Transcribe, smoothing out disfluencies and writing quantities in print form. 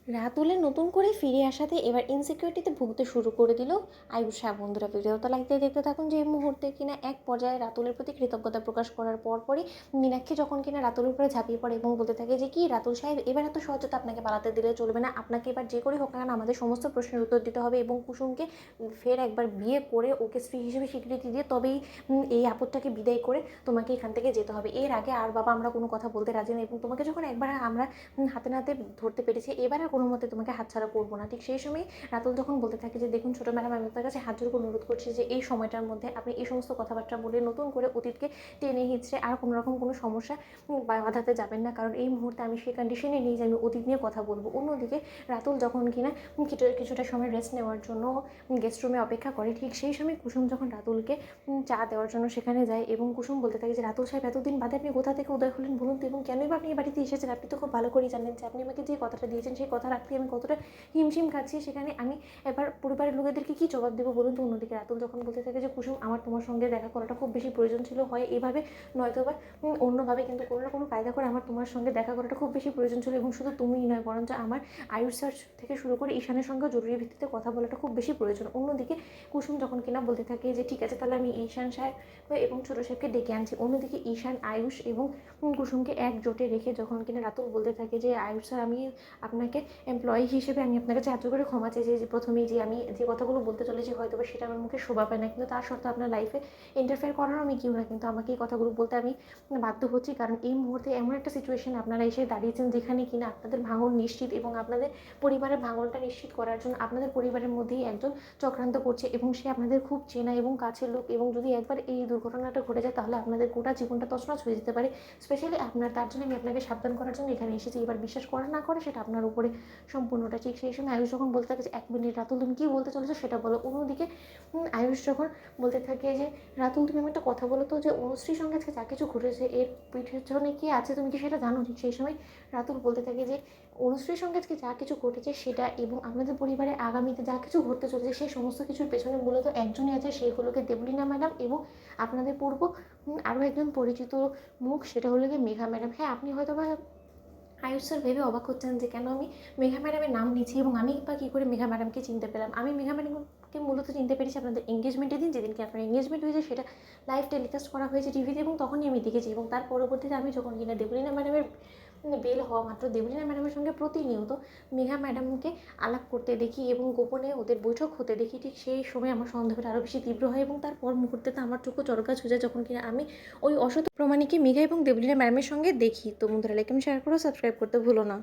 রাতুলের নতুন করে ফিরে আসাতে এবার ইনসিকিউরিটিতে ভুগতে শুরু করে দিল আয়ুষা। বন্ধুরা ভিডিওটা লাইক দিয়ে দেখতে থাকুন। যে মুহূর্তে কিনা এক পর্যায়ে রাতুলের প্রতি কৃতজ্ঞতা প্রকাশ করার পরপরই মীনাক্ষী যখন কিনা রাতুলের উপরে ঝাঁপিয়ে পড়ে এবং বলতে থাকে যে কি রাতুল সাহেব, এবার এত সহজে তো আপনাকে পালাতে দিলে চলবে না, আপনাকে এবার যে করে হোক না কেন আমাদের সমস্ত প্রশ্নের উত্তর দিতে হবে এবং কুসুমকে ফের একবার বিয়ে করে ওকে স্ত্রী হিসেবে স্বীকৃতি দিয়ে তবেই এই আপদটাকে বিদায় করে তোমাকে এখান থেকে যেতে হবে। এর আগে আর বাবা আমরা কোনো কথা বলতে রাজি না এবং তোমাকে যখন একবার আমরা হাতে নাতে ধরতে পেরেছি, এবার আর কোনো মতে তোমাকে হাতছাড়া করবো না। ঠিক সেই সময় রাতুল যখন বলতে থাকে যে দেখুন ছোটো ম্যাডাম, আমি আপনার কাছে হাত জোর করে অনুরোধ করছি যে এই সময়টার মধ্যে আপনি এই সমস্ত কথাবার্তা বলে নতুন করে অতীতকে টেনে হিঁচড়ে আর কোনো রকম কোনো সমস্যা বাধাতে যাবেন না, কারণ এই মুহূর্তে আমি সেই কন্ডিশনে নেই যে আমি অতীত নিয়ে কথা বলবো। অন্যদিকে রাতুল যখন কিনা কিছুটা সময় রেস্ট নেওয়ার জন্য গেস্ট রুমে অপেক্ষা করে, ঠিক সেই সময় কুসুম যখন রাতুলকে চা দেওয়ার জন্য সেখানে যায় এবং কুসুম বলতে থাকে যে রাতুল সাহেব, এতদিন বাদে আপনি কোথা থেকে উদয় হলেন বলুন তো, এবং কেনই বা আপনি এই বাড়িতে এসেছেন? আপনি তো খুব ভালো করেই জানেন যে আপনি আমাকে যে কথাটা দিয়েছেন সেই কথা রাখতে আমি কতটা হিমশিম খাচ্ছি, সেখানে আমি এবার পরিবারের লোকেদেরকে কী জবাব দেবো বলুন তো। অন্যদিকে রাতুল যখন বলতে থাকে যে কুসুম, আমার তোমার সঙ্গে দেখা করাটা খুব বেশি প্রয়োজন ছিল, হয় এভাবে নয়তো বা অন্যভাবে, কিন্তু কোনো না কোনো কায়দা করে আমার তোমার সঙ্গে দেখা করাটা খুব বেশি প্রয়োজন ছিল এবং শুধু তুমিই নয় বরঞ্চ আমার আয়ুষ স্যার থেকে শুরু করে ঈশানের সঙ্গে জরুরি ভিত্তিতে কথা বলাটা খুব বেশি প্রয়োজন। অন্যদিকে কুসুম যখন কিনা বলতে থাকে যে ঠিক আছে তাহলে আমি ঈশান সাহেব এবং ছোটো সাহেবকে ডেকে আনছি। অন্যদিকে ঈশান, আয়ুষ এবং কুসুমকে একজোটে রেখে যখন কিনা রাতুল বলতে থাকে যে আয়ুষ স্যার, আমি আপনাকে এমপ্লয়ি হিসেবে আমি আপনার কাছে এত করে ক্ষমা চাই যে প্রথমেই যে আমি যে কথাগুলো বলতে চলেছি হয়তো বা সেটা আমার মুখে শোভা পায় না, কিন্তু তার সত্ত্বেও আপনার লাইফে ইন্টারফেয়ার করারও আমি কেউ না, কিন্তু আমাকে এই কথাগুলো বলতে আমি বাধ্য হচ্ছি, কারণ এই মুহূর্তে এমন একটা সিচুয়েশন আপনারা এসে দাঁড়িয়েছেন যেখানে কিনা আপনাদের ভাঙন নিশ্চিত এবং আপনাদের পরিবারের ভাঙনটা নিশ্চিত করার জন্য আপনাদের পরিবারের মধ্যেই একজন চক্রান্ত করছে এবং সে আপনাদের খুব চেনা এবং কাছের লোক, এবং যদি একবার এই দুর্ঘটনাটা ঘটে যায় তাহলে আপনাদের গোটা জীবনটা তছনছ হয়ে যেতে পারে। স্পেশালি আপনার, তার জন্য আমি আপনাকে সাবধান করার জন্য এখানে এসেছি। এবার বিশ্বাস করে না করে সেটা আপনার উপরে সম্পূর্ণটা। ঠিক সেই সময় আয়ুষ যখন বলতে থাকে যে 1 মিনিট রাতুল, তুমি কী বলতে চলেছো সেটা বলো। অন্যদিকে আয়ুষ যখন বলতে থাকে যে রাতুল, তুমি আমি একটা কথা বলো তো, যে অনুশ্রীর সঙ্গে আজকে যা কিছু ঘটেছে এর পিঠের জন্য কি আছে, তুমি কি সেটা জানো? ঠিক সেই সময় রাতুল বলতে থাকে যে অনুশ্রীর সঙ্গে আজকে যা কিছু ঘটেছে সেটা এবং আপনাদের পরিবারে আগামীতে যা কিছু ঘটতে চলেছে সেই সমস্ত কিছুর পেছনে মূলত একজনই আছে, সেই হলো গিয়ে দেবলীনা ম্যাডাম এবং আপনাদের পূর্ব আরও একজন পরিচিত মুখ, সেটা হলো গিয়ে মেঘা ম্যাডাম। হ্যাঁ, আপনি হয়তো বা আয়ুষ স্যার ভেবে অবাক হচ্ছেন যে কেন আমি মেঘা ম্যাডামের নাম নিচ্ছি এবং আমি বা কী করে মেঘা ম্যাডামকে চিনতে পেলাম। আমি মেঘা ম্যাডামকে মূলত চিনতে পেরেছি আপনাদের এঙ্গেজমেন্টের দিন, যেদিনকে আপনার এঙ্গেজমেন্ট হয়েছে সেটা লাইভ টেলিকাস্ট করা হয়েছে টিভিতে এবং তখনই আমি দেখেছি। এবং তার পরবর্তীতে আমি যখন কিনা দেবলীনা ম্যাডামের বেল হওয়া মাত্র দেবলীনা ম্যাডামের সঙ্গে প্রতিনিয়ত মেঘা ম্যাডামকে আলাপ করতে দেখি এবং গোপনে ওদের বৈঠক হতে দেখি, ঠিক সেই সময় আমার সন্দেহটা আরও বেশি তীব্র হয় এবং তারপর মুহূর্তে আমার চোখও চরকা ছুঁয়ে যায় যখন কিনা আমি ওই অসৎ প্রমাণিকে মেঘা এবং দেবলীনা ম্যাডামের সঙ্গে দেখি। তো বন্ধুরা, লাইক এবং শেয়ার করো, সাবস্ক্রাইব করতে ভুলো না।